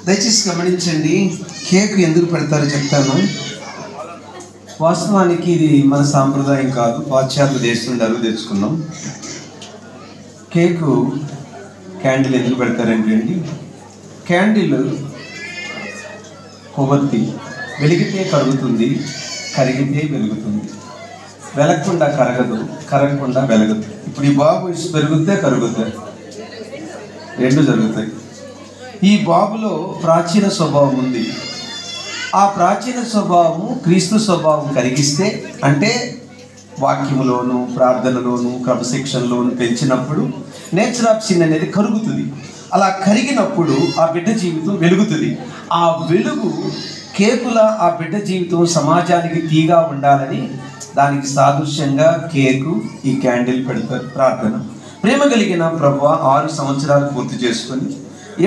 దయచేసి గమనించండి, కేక్ ఎందుకు పెడతారో చెప్తాను. వాస్తవానికి ఇది మన సాంప్రదాయం కాదు, పాశ్చాత్య దేశం నుండి అరువు తెచ్చుకున్నాం. కేకు క్యాండిల్ ఎందుకు పెడతారంటే అండి, క్యాండిల్ కొవ్వొత్తి వెలిగితే కరుగుతుంది, కరిగితే వెలుగుతుంది. వెలగకుండా కరగదు, కరగకుండా వెలగదు. ఇప్పుడు ఈ బాబు పెరుగుతే కరుగుతాయి, రెండు జరుగుతాయి. ఈ బాబులో ప్రాచీన స్వభావం ఉంది. ఆ ప్రాచీన స్వభావము క్రీస్తు స్వభావం కరిగిస్తే, అంటే వాక్యములోను ప్రార్థనలోను క్రమశిక్షణలోను పెంచినప్పుడు నేచర్ ఆఫ్ సిన్ అనేది కరుగుతుంది. అలా కరిగినప్పుడు ఆ బిడ్డ జీవితం వెలుగుతుంది. ఆ వెలుగు కేకుల ఆ బిడ్డ జీవితం సమాజానికి తీగా ఉండాలని దానికి సాదృశ్యంగా కేకు, ఈ క్యాండిల్ పెడతారు. ప్రార్థన. ప్రేమ కలిగిన ప్రభువా, 6 సంవత్సరాలు పూర్తి చేసుకొని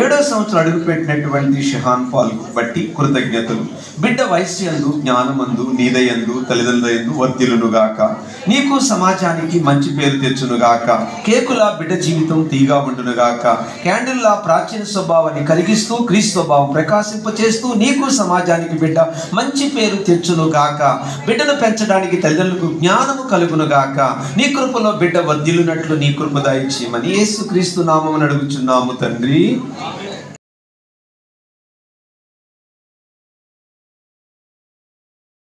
7వ సంవత్సరం అడుగుపెట్టినటువంటి షహాన్ పాల్కు బట్టి కృతజ్ఞతలు. బిడ్డ వయస్సు జ్ఞానమందు నీదయందు తల్లిదండ్రులందు వర్ధిల్లునుగాక, నీకు సమాజానికి మంచి పేరు తెచ్చునుగాక. కేకుల బిడ్డ జీవితం తీగా ఉండునుగాక. క్యాండిల్లా ప్రాచీన స్వభావాన్ని కరిగిస్తూ క్రీస్తు స్వభావం ప్రకాశింపచేస్తూ నీకు సమాజానికి బిడ్డ మంచి పేరు తెచ్చునుగాక. బిడ్డను పెంచడానికి తల్లిదండ్రులకు జ్ఞానము కలుగునుగాక. నీ కృపలో బిడ్డ వర్ధిల్లునట్లు నీ కృప దయచేయమని యేసు క్రీస్తు నామమున అడుగుచున్నాము తండ్రి.